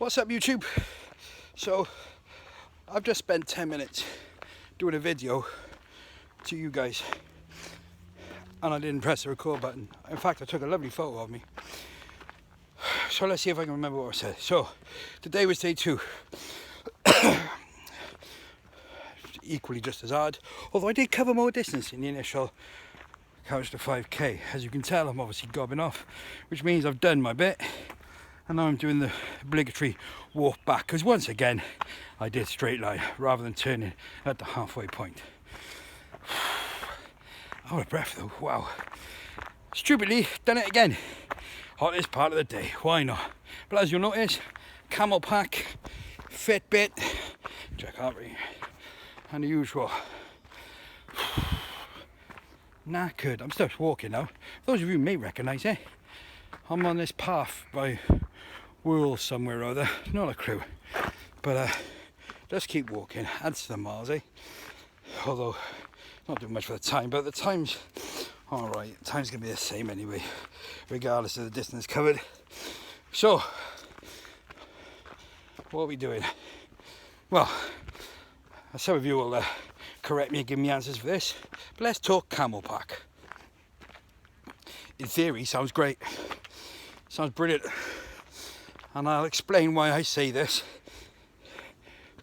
What's up, YouTube? So I've just spent 10 minutes doing a video to you guys and I didn't press the record button. In fact, I took a lovely photo of me. So let's see if I can remember what I said. So today was day 2. Equally just as hard, although I did cover more distance in the initial couch to 5k. As you can tell, I'm obviously gobbing off, which means I've done my bit. And now I'm doing the obligatory walk back, because once again I did straight line rather than turning at the halfway point. Out of breath though, wow. Stupidly done it again. Hottest part of the day, why not? But as you'll notice, camel pack, Fitbit, check heart rate, and the usual. Knackered. I'm still walking now. Those of you may recognise it. I'm on this path by Whirl somewhere or other, not a clue, but just keep walking, adds to the miles, although not doing much for the time, but the time's alright. Time's gonna be the same anyway, regardless of the distance covered. So what are we doing? Well, some of you will correct me and give me answers for this, but let's talk camel pack. In theory, sounds great, sounds brilliant. And I'll explain why I say this.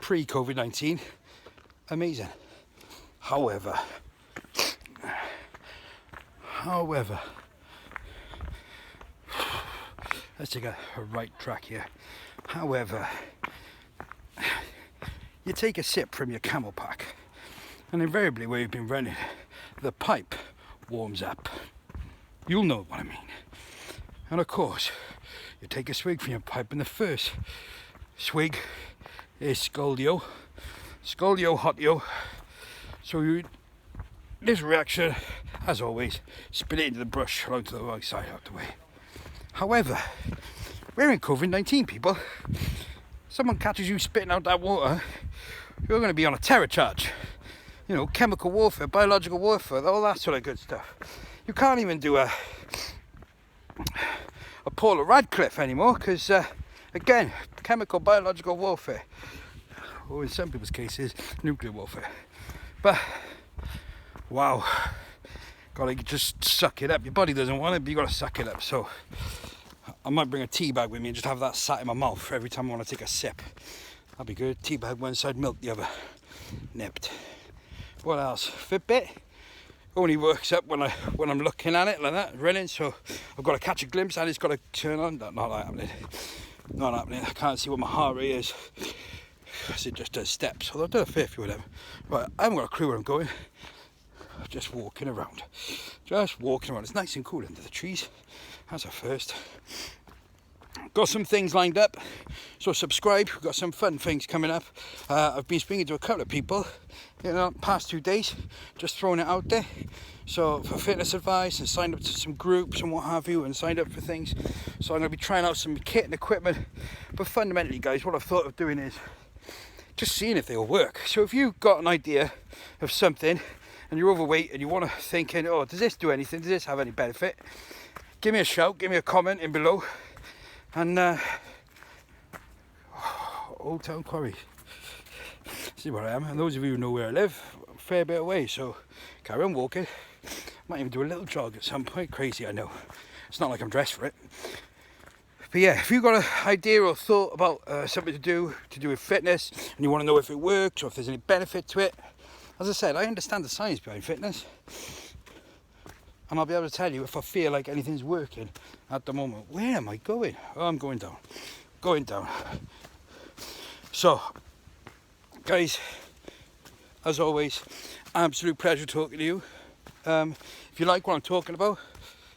Pre-COVID-19, amazing. However, let's take a right track here. However, you take a sip from your camel pack, and invariably where you've been running, the pipe warms up. You'll know what I mean. And of course, you take a swig from your pipe, and the first swig is Scoldio Hotio. So this reaction, as always, spit it into the brush along to the right side out the way. However, we're in COVID-19, people. Someone catches you spitting out that water, you're going to be on a terror charge. You know, chemical warfare, biological warfare, all that sort of good stuff. You can't even do a Paula Radcliffe anymore, because again, chemical biological warfare, or in some people's cases nuclear warfare. But wow, gotta just suck it up. Your body doesn't want it, but you gotta suck it up. So I might bring a tea bag with me and just have that sat in my mouth every time I want to take a sip. That'd be good. Tea bag one side, milk the other. Nipped. What else? Fitbit only works up when I'm looking at it like that, running, so I've got to catch a glimpse and it's got to turn on. Not happening. Not happening. I can't see what my heart rate is because it just does steps. Although I've done a fair few of them. Right, I haven't got a clue where I'm going. I'm just walking around. Just walking around. It's nice and cool under the trees. That's a first. Got some things lined up, so subscribe. We've got some fun things coming up. I've been speaking to a couple of people, past 2 days, just throwing it out there. So for fitness advice, and signed up to some groups and what have you, and signed up for things. So I'm going to be trying out some kit and equipment. But fundamentally, guys, what I've thought of doing is just seeing if they will work. So if you've got an idea of something and you're overweight and you want to thinking, oh, does this do anything? Does this have any benefit? Give me a shout, give me a comment in below. And Old Town Quarry, see where I am, and those of you who know where I live, a fair bit away, so carry on walking. Might even do a little jog at some point. Crazy, I know, it's not like I'm dressed for it, but yeah, if you've got an idea or thought about something to do with fitness and you want to know if it works or if there's any benefit to it, as I said, I understand the science behind fitness. And I'll be able to tell you if I feel like anything's working at the moment. Where am I going? Oh, I'm going down. Going down. So, guys, as always, absolute pleasure talking to you. If you like what I'm talking about,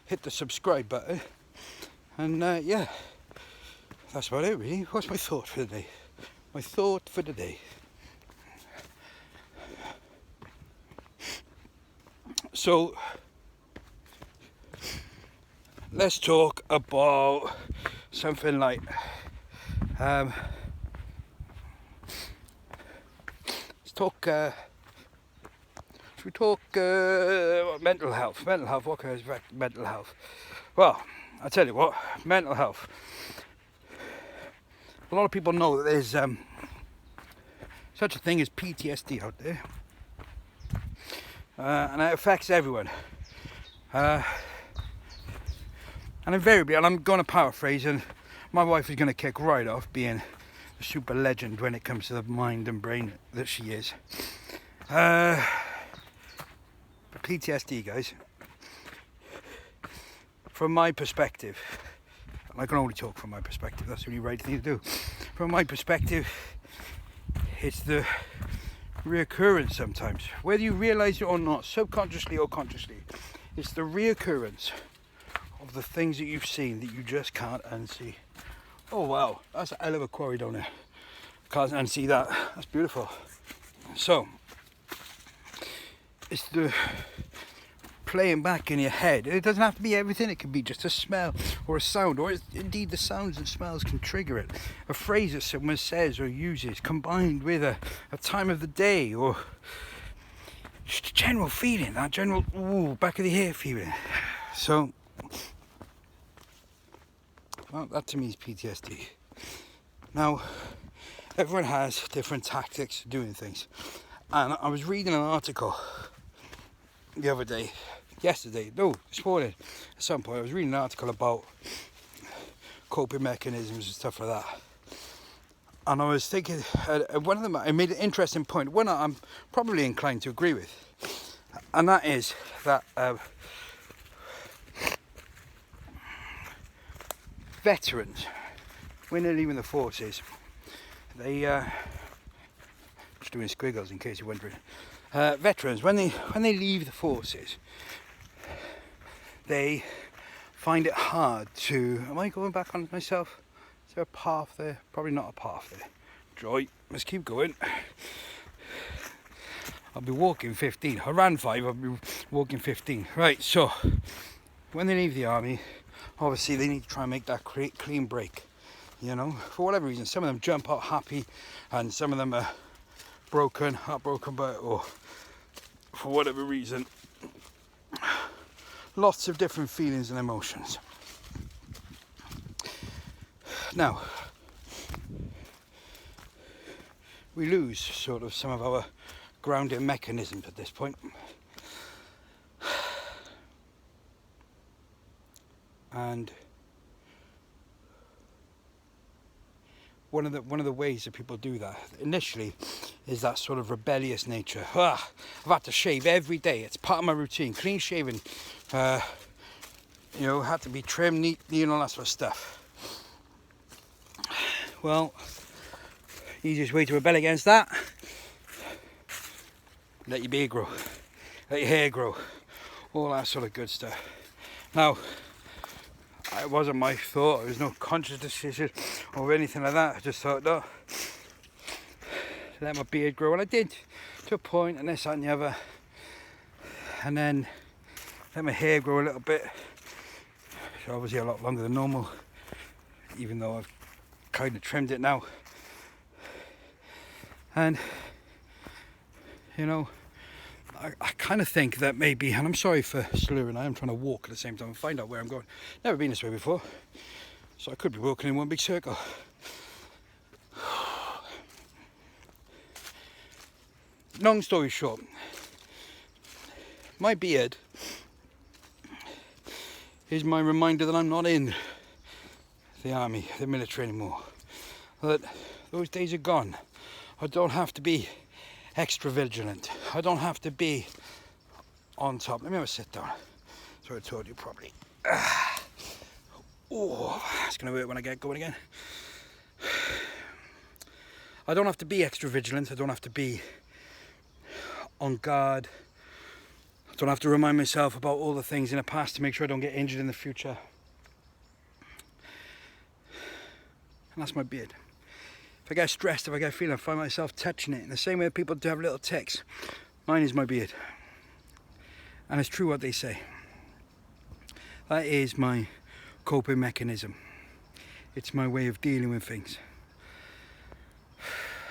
hit the subscribe button. And yeah, that's about it really. What's my thought for the day? My thought for the day. So, let's talk about something like let's talk should we talk mental health? What can I expect? Mental health. Well, I tell you what, mental health. a lot of people know that there's such a thing as PTSD out there, and it affects everyone. And invariably, and I'm going to paraphrase, and my wife is going to kick right off, being a super legend when it comes to the mind and brain that she is. But PTSD, guys, from my perspective, and I can only talk from my perspective, that's the only right thing to do. From my perspective, it's the reoccurrence sometimes, whether you realise it or not, subconsciously or consciously. It's the reoccurrence of the things that you've seen that you just can't unsee. Oh wow, that's a hell of a quarry down there. Can't unsee that. That's beautiful. So, it's the playing back in your head. It doesn't have to be everything. It can be just a smell or a sound, or indeed the sounds and smells can trigger it. A phrase that someone says or uses combined with a time of the day, or just a general feeling, that general ooh, back of the ear feeling. So, well, that to me is PTSD. Now, everyone has different tactics of doing things. And I was reading an article the other day, this morning, at some point, I was reading an article about coping mechanisms and stuff like that. And I was thinking, one of them, I made an interesting point, one I'm probably inclined to agree with. And that is that veterans, when they're leaving the forces, they just doing squiggles in case you're wondering. Veterans, when they leave the forces, they find it hard to. Am I going back on myself? Is there a path there? Probably not a path there. Joy, let's keep going. I'll be walking 15. I ran 5. I'll be walking 15. Right. So when they leave the army, obviously they need to try and make that clean break. You know, for whatever reason, some of them jump out happy, and some of them are heartbroken by it, or for whatever reason, lots of different feelings and emotions. Now, we lose sort of some of our grounding mechanisms at this point. And one of the ways that people do that initially is that sort of rebellious nature. I've had to shave every day. It's part of my routine. Clean shaven. Had to be trimmed neatly and all that sort of stuff. Well, easiest way to rebel against that: let your beard grow, let your hair grow, all that sort of good stuff. Now, it wasn't my thought. There was no conscious decision or anything like that. I just thought, no, let my beard grow. And I did, to a point, and this, that and the other. And then let my hair grow a little bit. So obviously a lot longer than normal, even though I've kind of trimmed it now. And, I kind of think that maybe, and I'm sorry for slurring, I am trying to walk at the same time and find out where I'm going. Never been this way before, so I could be walking in one big circle. Long story short, my beard is my reminder that I'm not in the army, the military anymore. That those days are gone. I don't have to be extra vigilant. I don't have to be on top. Let me have a sit down. So I told you probably. Oh, it's going to hurt when I get going again. I don't have to be extra vigilant. I don't have to be on guard. I don't have to remind myself about all the things in the past to make sure I don't get injured in the future. And that's my beard. If I get stressed, if I get feeling, I find myself touching it in the same way that people do have little ticks. Mine is my beard. And it's true what they say. That is my coping mechanism. It's my way of dealing with things.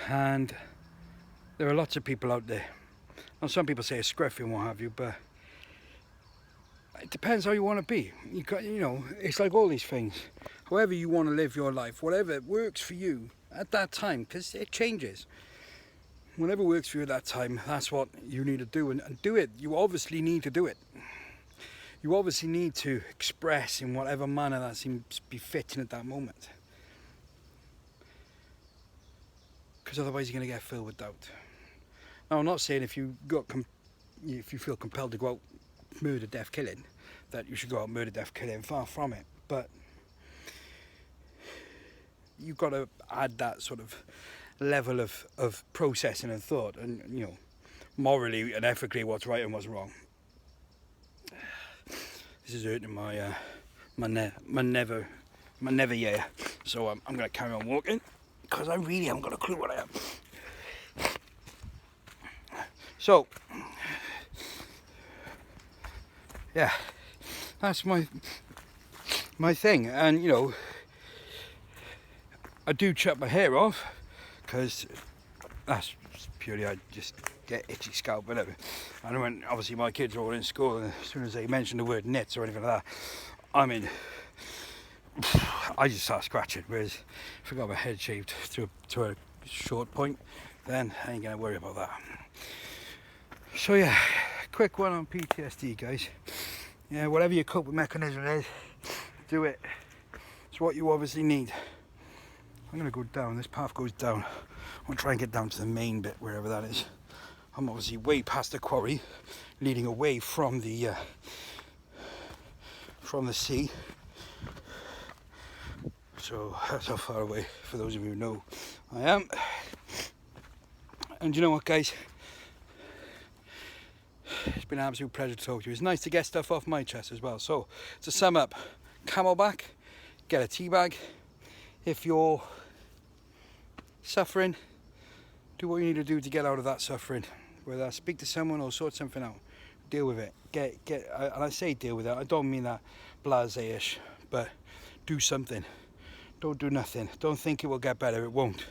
And there are lots of people out there. Now, some people say it's scruffy and what have you, but it depends how you want to be. You know, it's like all these things. However you want to live your life, whatever works for you at that time, because it changes. Whatever works for you at that time, that's what you need to do, and do it. You obviously need to do it. You obviously need to express in whatever manner that seems befitting at that moment. Because otherwise you're going to get filled with doubt. Now, I'm not saying if you feel compelled to go out murder, death, killing, that you should go out murder, death, killing. Far from it. But you've got to add that sort of level of processing and thought, and you know, morally and ethically what's right and what's wrong. This is hurting my never yeah. So I'm going to carry on walking because I really haven't got a clue what I am. So yeah, that's my thing, and you know, I do chop my hair off because that's purely I just get itchy scalp, whatever. And when obviously my kids are all in school, and as soon as they mention the word nits or anything like that, I mean, I just start scratching. Whereas if I got my head shaved to a short point, then I ain't gonna worry about that. So yeah, quick one on PTSD, guys. Yeah, whatever your coping mechanism is, do it. It's what you obviously need. I'm going to go down, this path goes down. I'm going to try and get down to the main bit, wherever that is. I'm obviously way past the quarry, leading away from the sea. So that's how far away, for those of you who know, I am. And you know what, guys? It's been an absolute pleasure to talk to you. It's nice to get stuff off my chest as well. So to sum up, Camelback, get a tea bag. If you're suffering, do what you need to do to get out of that suffering. Whether speak to someone or sort something out, deal with it. And I say deal with it, I don't mean that blasé-ish, but do something. Don't do nothing. Don't think it will get better, it won't.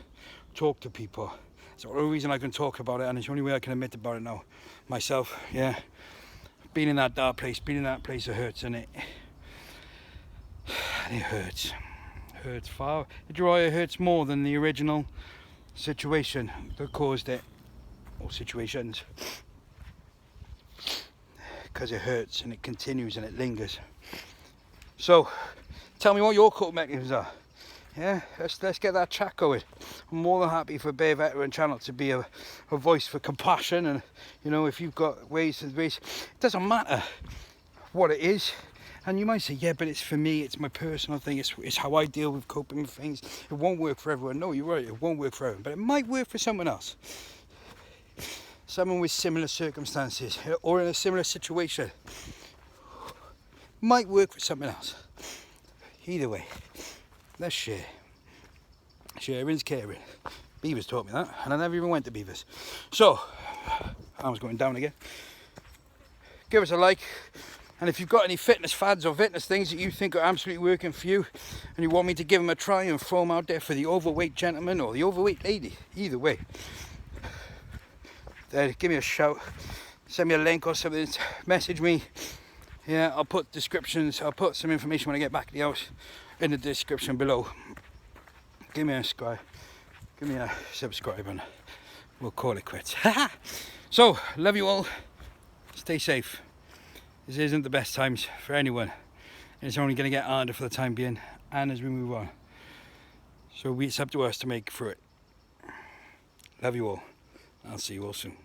Talk to people. It's the only reason I can talk about it, and it's the only way I can admit about it now. Myself, yeah. Being in that dark place, being in that place, it hurts, and it hurts. Hurts far. It hurts more than the original situation that caused it, or situations, because it hurts and it continues and it lingers. So tell me what your coping mechanisms are. Yeah, let's get that chat going. I'm more than happy for Bear Veteran Channel to be a voice for compassion, and you know, if you've got ways, it doesn't matter what it is. And you might say, yeah, but it's for me, it's my personal thing, it's how I deal with coping with things. It won't work for everyone. No, you're right, it won't work for everyone, but it might work for someone else. Someone with similar circumstances or in a similar situation. Might work for someone else. Either way, let's share. Sharing's caring. Beavers taught me that, and I never even went to Beavers. So, I was going down again. Give us a like. And if you've got any fitness fads or fitness things that you think are absolutely working for you, and you want me to give them a try and throw them out there for the overweight gentleman or the overweight lady, either way, then give me a shout, send me a link or something, message me. Yeah, I'll put descriptions, I'll put some information when I get back to the house in the description below. Give me a subscribe, and we'll call it quits. So, love you all, stay safe. This isn't the best times for anyone, and it's only going to get harder for the time being and as we move on. So it's up to us to make through it. Love you all. I'll see you all soon.